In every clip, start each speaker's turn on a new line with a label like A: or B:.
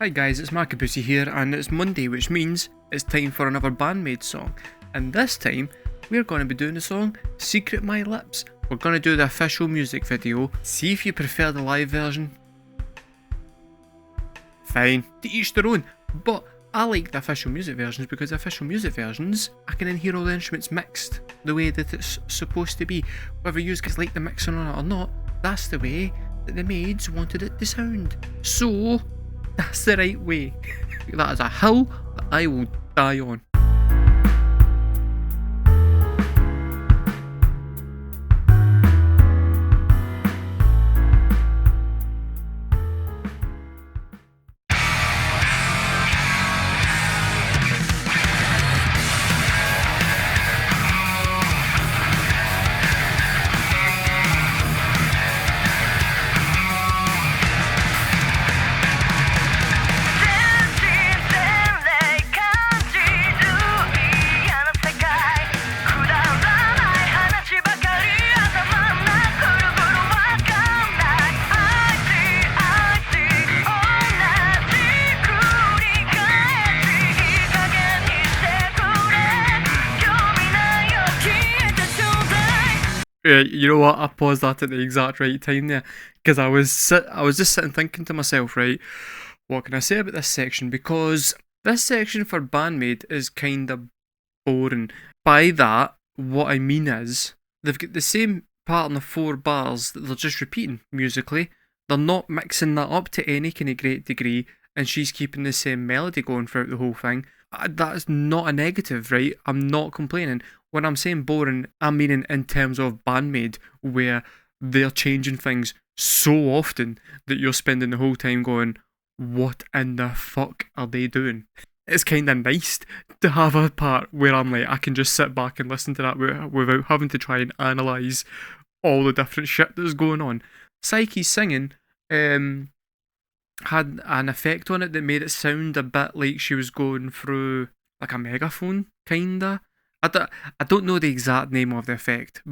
A: Hi guys, it's Markabusi here, and it's Monday, which means it's time for another BAND-MAID song. And this time, we're going to be doing the song Secret My Lips. We're going to do the official music video. See if you prefer the live version. Fine, to each their own. But I like the official music versions because the official music versions, I can then hear all the instruments mixed the way that it's supposed to be. Whether you guys like the mixing on it or not, that's the way that the maids wanted it to sound. So that's the right way. That is a hill that I will die on. You know what? I paused that at the exact right time there, because I was just sitting thinking to myself, right, what can I say about this section? Because this section for BAND-MAID is kind of boring. By that, what I mean is they've got the same part on the 4 bars that they're just repeating musically. They're not mixing that up to any kind of great degree, and she's keeping the same melody going throughout the whole thing. That's not a negative, right? I'm not complaining. When I'm saying boring, I'm meaning in terms of BAND-MAID, where they're changing things so often that you're spending the whole time going, what in the fuck are they doing? It's kind of nice to have a part where I'm like, I can just sit back and listen to that without having to try and analyse all the different shit that's going on. Psyche's singing had an effect on it that made it sound a bit like she was going through like a megaphone, kinda. I don't know the exact name of the effect.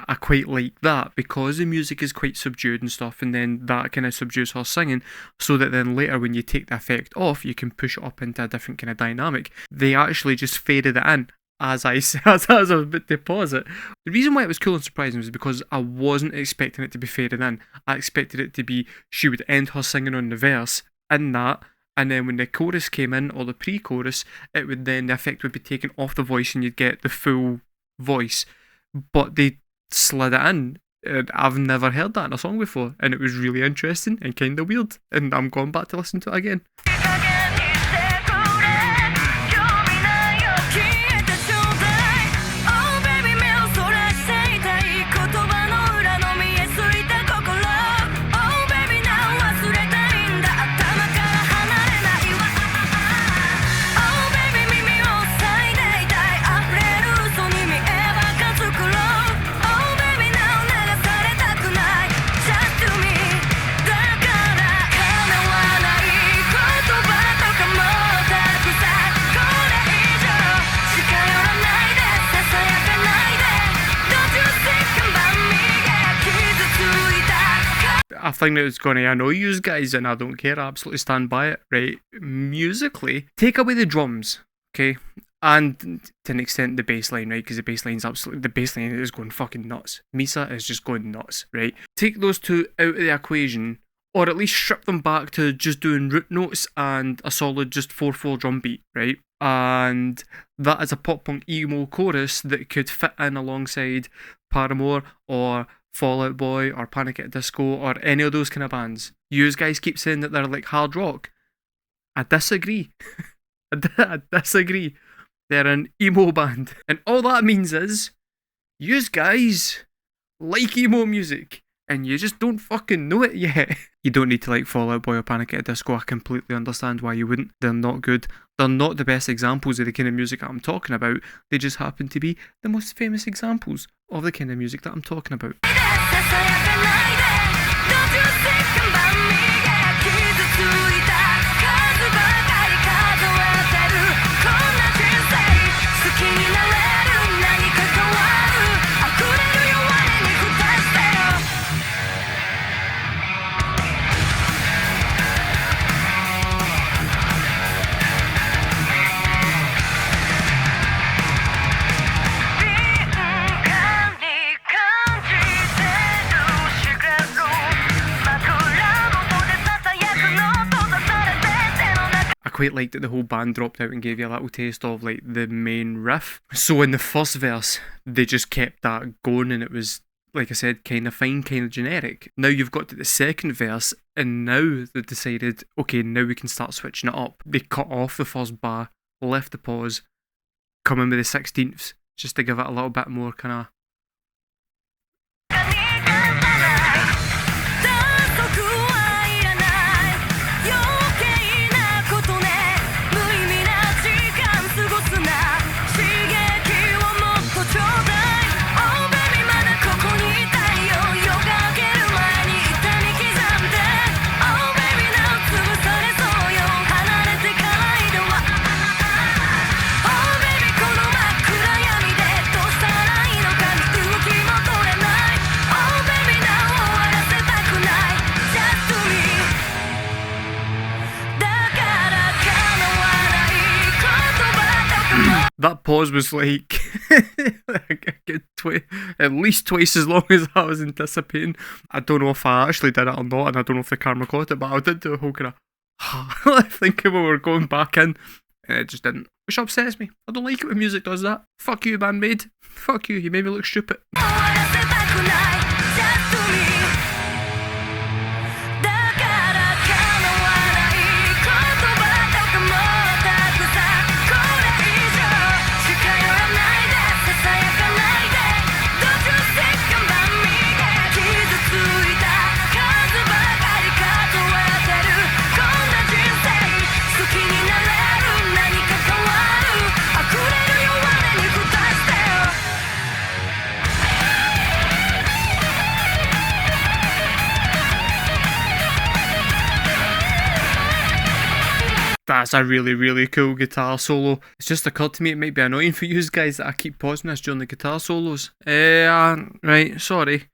A: I quite like that because the music is quite subdued and stuff, and then that kind of subdues her singing, so that then later when you take the effect off, you can push it up into a different kind of dynamic. They actually just faded it in as I was about to pause it. The reason why it was cool and surprising was because I wasn't expecting it to be faded in. I expected it to be she would end her singing on the verse in that, and then when the chorus came in, or the pre-chorus, the effect would be taken off the voice and you'd get the full voice. But they slid it in. I've never heard that in a song before, and it was really interesting and kind of weird. And I'm going back to listen to it again. I think that it's going to annoy you guys, and I don't care. I absolutely stand by it, right? Musically, take away the drums, okay? And to an extent, the bass line, right? Because the bass line is going fucking nuts. Misa is just going nuts, right? Take those two out of the equation, or at least strip them back to just doing root notes and a solid just 4/4 drum beat, right? And that is a pop punk emo chorus that could fit in alongside Paramore or Fall Out Boy or Panic at the Disco or any of those kind of bands. You guys keep saying that they're like hard rock. I disagree. I disagree. They're an emo band. And all that means is, you guys like emo music and you just don't fucking know it yet. You don't need to like Fall Out Boy or Panic at the Disco. I completely understand why you wouldn't. They're not good. They're not the best examples of the kind of music that I'm talking about. They just happen to be the most famous examples of the kind of music that I'm talking about. quite liked that the whole band dropped out and gave you a little taste of like the main riff. So in the first verse, they just kept that going, and it was, like I said, kind of fine, kind of generic. Now you've got to the second verse, and now they decided, okay, now we can start switching it up. They cut off the first bar, left the pause, come in with the 16ths, just to give it a little bit more kind of... That pause was like at least twice as long as I was anticipating. I don't know if I actually did it or not, and I don't know if the camera caught it, but I did do a whole kind of thinking we were going back in, and it just didn't, which upsets me. I don't like it when music does that. Fuck you, BAND-MAID. Fuck you, you made me look stupid. That's a really, really cool guitar solo. It's just occurred to me it might be annoying for you guys that I keep pausing this during the guitar solos. Right, sorry.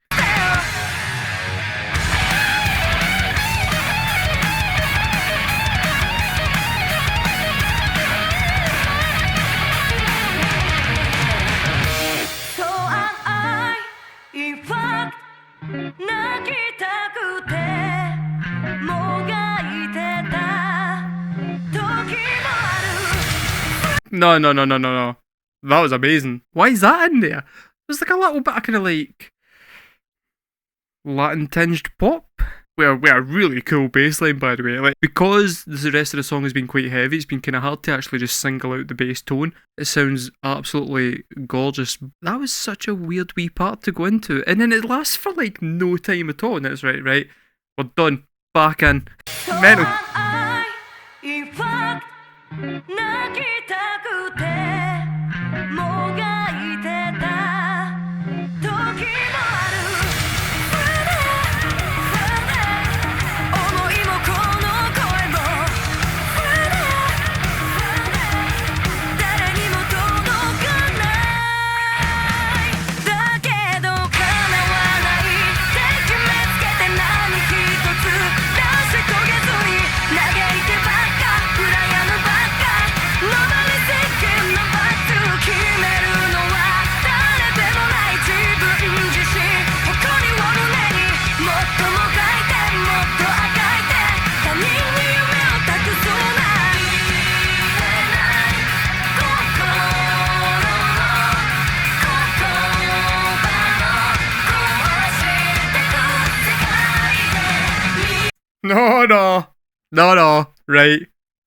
A: No. That was amazing. Why is that in there? There's like a little bit of kind of like Latin tinged pop. We are a really cool bass line, by the way. Like, because the rest of the song has been quite heavy, it's been kind of hard to actually just single out the bass tone. It sounds absolutely gorgeous. That was such a weird wee part to go into, and then it lasts for like no time at all. And it's right. We're done. Back in. Mental. No.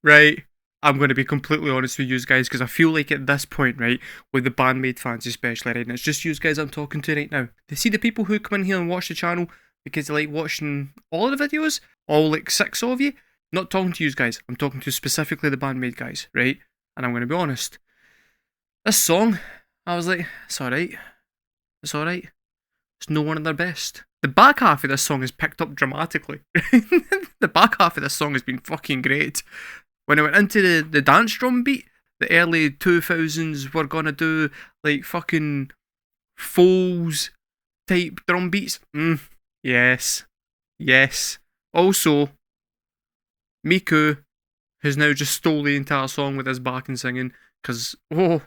A: Right. I'm going to be completely honest with you guys, because I feel like at this point, right, with the BAND-MAID fans especially, right, and it's just you guys I'm talking to right now. They see the people who come in here and watch the channel because they like watching all of the videos, all like 6 of you. Not talking to you guys, I'm talking to specifically the BAND-MAID guys, right? And I'm going to be honest. This song, I was like, it's alright. It's no one of their best. The back half of this song is picked up dramatically. The back half of this song has been fucking great. When I went into the dance drum beat, the early 2000s were gonna do like fucking Foles type drum beats. Yes. Also, Miku has now just stole the entire song with his backing singing, because, oh.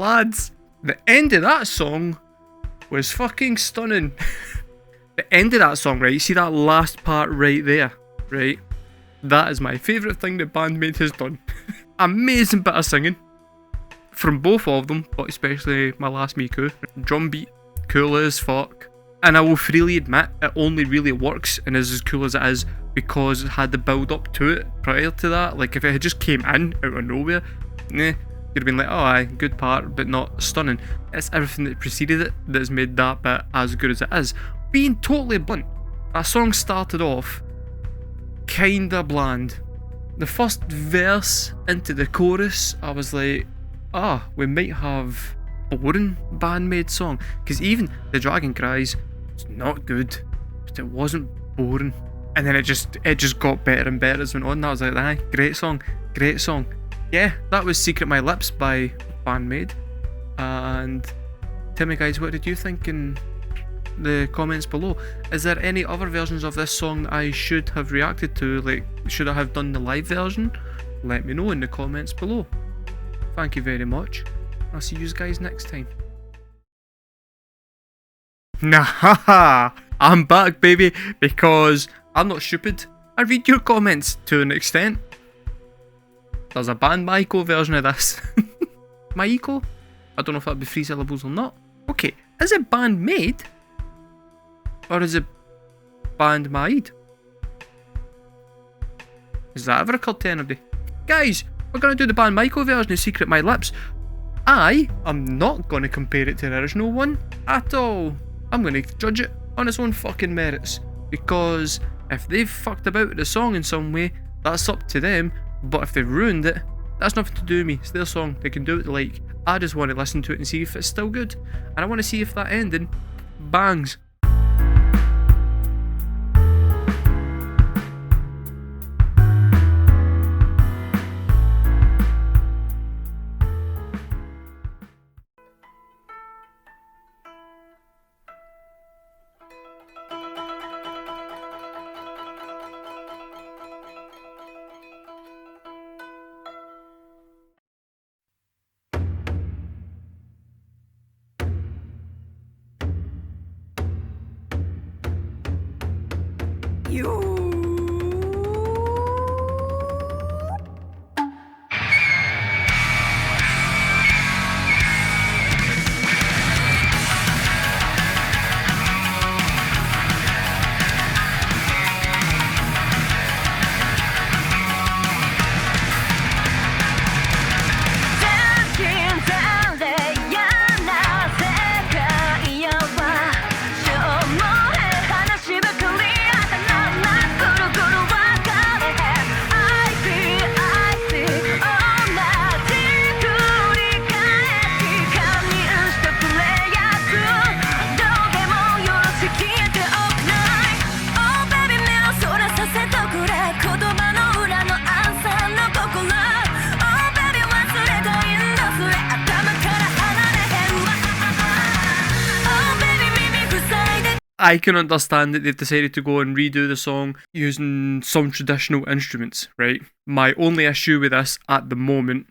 A: lads, the end of that song was fucking stunning. The end of that song, right? You see that last part right there, right? That is my favourite thing that BAND-MAID has done. Amazing bit of singing from both of them, but especially my last Miku. Drum beat, cool as fuck. And I will freely admit, it only really works and is as cool as it is because it had the build up to it prior to that. Like if it had just came in out of nowhere, you'd have been like, oh aye, good part, but not stunning. It's everything that preceded it that has made that bit as good as it is. Being totally blunt, that song started off kinda bland. The first verse into the chorus, I was like, we might have a boring BAND-MAID song, because even the Dragon Cries was not good, but it wasn't boring. And then it just got better and better as it went on. I was like, aye, great song. Yeah, that was Secret My Lips by BAND-MAID. And tell me guys, what did you think in the comments below? Is there any other versions of this song that I should have reacted to? Like, should I have done the live version? Let me know in the comments below. Thank you very much. I'll see you guys next time. Nah, I'm back, baby, because I'm not stupid. I read your comments to an extent. There's a BAND-MAID version of this. Maiko? I don't know if that'd be 3 syllables or not. Okay, is it BAND-MAID? Or is it BAND-MAID? Has that ever occurred to anybody? Guys, we're going to do the BAND-MAID version of Secret My Lips. I am not going to compare it to the original one at all. I'm going to judge it on its own fucking merits. Because if they've fucked about with the song in some way, that's up to them. But if they've ruined it, that's nothing to do with me. It's their song. They can do what they like. I just want to listen to it and see if it's still good. And I want to see if that ending bangs. I can understand that they've decided to go and redo the song using some traditional instruments, right? My only issue with this at the moment,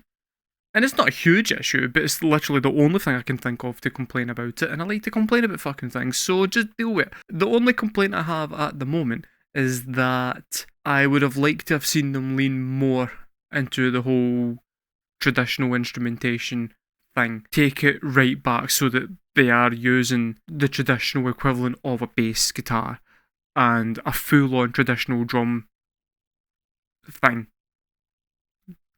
A: and it's not a huge issue, but it's literally the only thing I can think of to complain about it, and I like to complain about fucking things, so just deal with it. The only complaint I have at the moment is that I would have liked to have seen them lean more into the whole traditional instrumentation thing. Take it right back so that they are using the traditional equivalent of a bass guitar and a full-on traditional drum thing.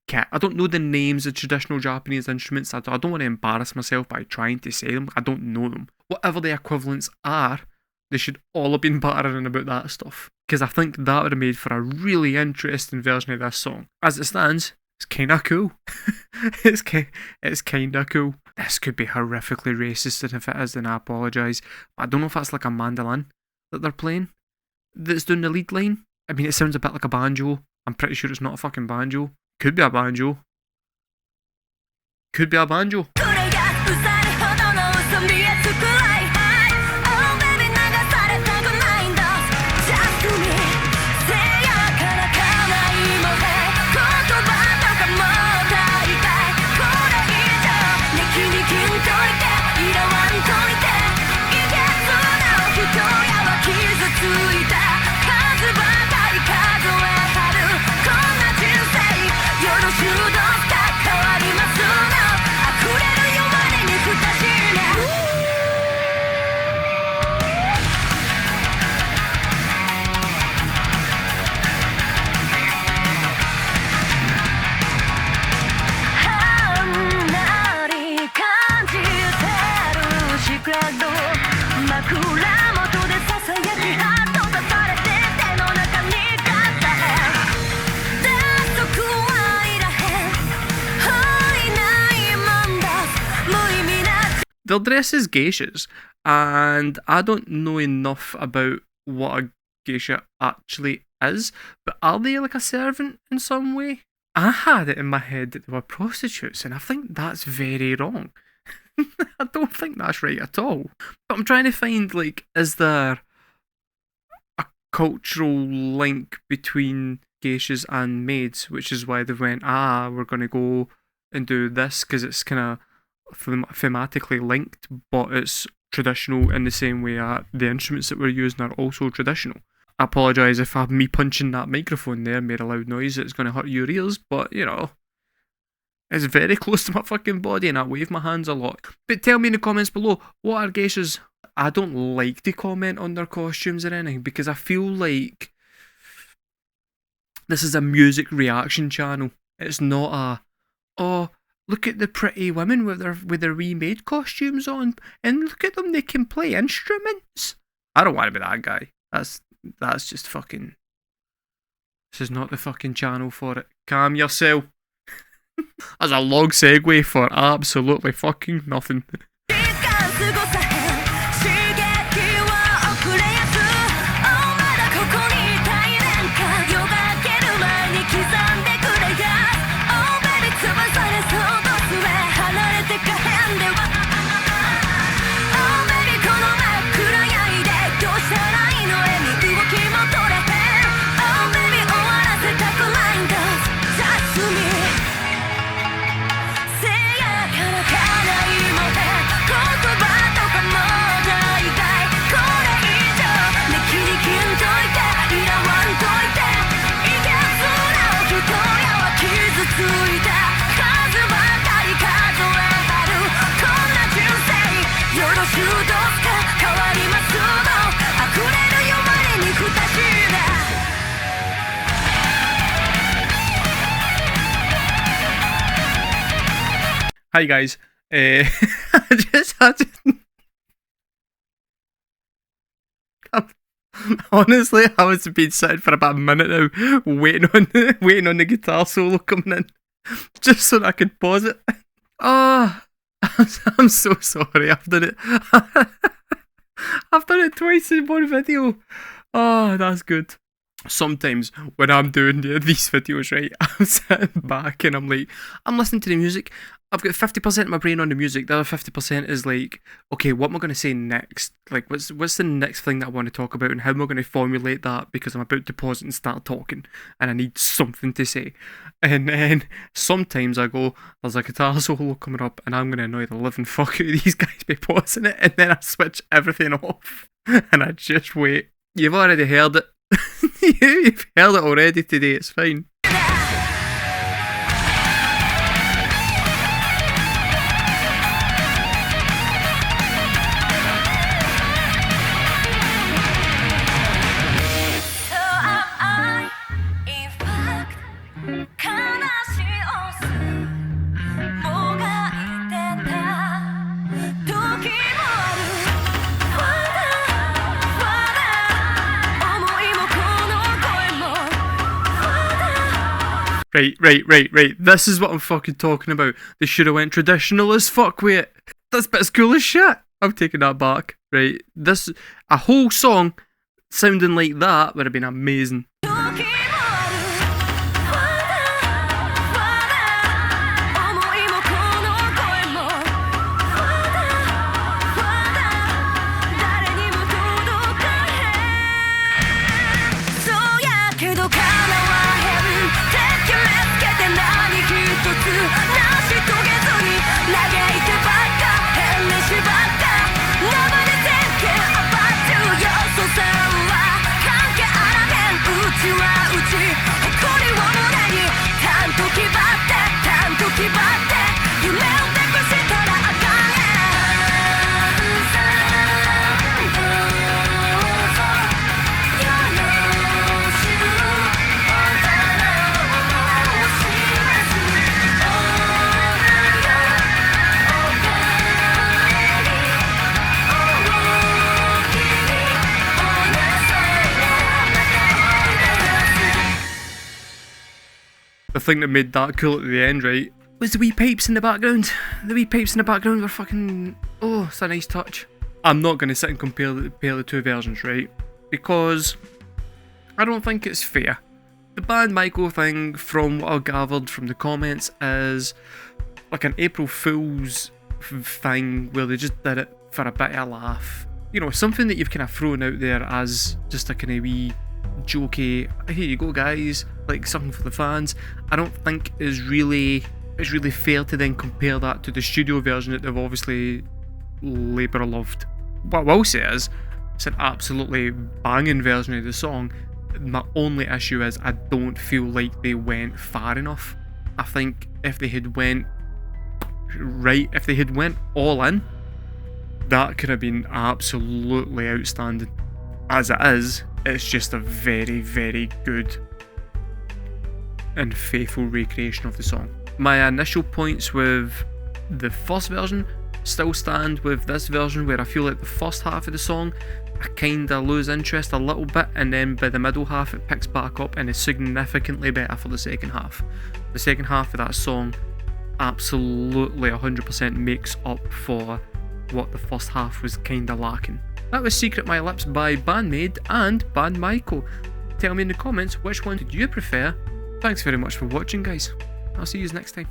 A: Kit. I don't know the names of traditional Japanese instruments. I don't want to embarrass myself by trying to say them. I don't know them. Whatever the equivalents are, they should all have been battering about that stuff. Because I think that would have made for a really interesting version of this song. As it stands, it's kinda cool. it's kinda cool. This could be horrifically racist, and if it is, then I apologise. I don't know if that's like a mandolin that they're playing that's doing the lead line. I mean, it sounds a bit like a banjo. I'm pretty sure it's not a fucking banjo. Could be a banjo. Could be a banjo. they're dressed as geishas, and I don't know enough about what a geisha actually is, but are they like a servant in some way? I had it in my head that they were prostitutes, and I think that's very wrong. I don't think that's right at all. But I'm trying to find, like, is there a cultural link between geishas and maids, which is why they went, we're going to go and do this, because it's kind of thematically linked, but it's traditional in the same way that the instruments that we're using are also traditional. I apologise if me punching that microphone there made a loud noise. It's going to hurt your ears, but you know, it's very close to my fucking body and I wave my hands a lot. But tell me in the comments below, what are geishas? I don't like to comment on their costumes or anything because I feel like this is a music reaction channel. It's not a, oh, look at the pretty women with their remade costumes on, and look at them, they can play instruments. I don't want to be that guy. That's just fucking... This is not the fucking channel for it. Calm yourself. That's a long segue for absolutely fucking nothing. Hi guys, honestly, I was been sitting for about a minute now, waiting on the guitar solo coming in, just so that I could pause it. Oh, I'm so sorry. I've done it. I've done it twice in one video. Oh, that's good. Sometimes when I'm doing these videos, right, I'm sitting back and I'm like, I'm listening to the music. I've got 50% of my brain on the music. The other 50% is like, okay, what am I going to say next? Like, what's the next thing that I want to talk about, and how am I going to formulate that? Because I'm about to pause it and start talking, and I need something to say. And then sometimes I go, there's a guitar solo coming up, and I'm going to annoy the living fuck out of these guys by pausing it, and then I switch everything off, and I just wait. You've already heard it. You've heard it already today. It's fine. Right. This is what I'm fucking talking about. They should have went traditional as fuck with it. This bit's cool as shit. I'm taking that back. Right. A whole song sounding like that would have been amazing. The thing that made that cool at the end, right, was the wee pipes in the background. The wee pipes in the background were fucking... Oh, it's a nice touch. I'm not going to sit and compare the two versions, right? Because I don't think it's fair. The Band-MAID thing, from what I gathered from the comments, is like an April Fool's thing where they just did it for a bit of a laugh. You know, something that you've kind of thrown out there as just a kind of wee jokey, here you go guys, like something for the fans. I don't think it's really fair to then compare that to the studio version that they've obviously labour loved. What I will say is, it's an absolutely banging version of the song. My only issue is I don't feel like they went far enough. I think if they had went all in, that could have been absolutely outstanding. As it is, it's just a very, very good and faithful recreation of the song. My initial points with the first version still stand with this version, where I feel like the first half of the song I kinda lose interest a little bit, and then by the middle half it picks back up and is significantly better for the second half. The second half of that song absolutely 100% makes up for what the first half was kinda lacking. That was Secret My Lips by BAND-MAID and BAND-MAID. Tell me in the comments which one did you prefer. Thanks very much for watching, guys. I'll see you next time.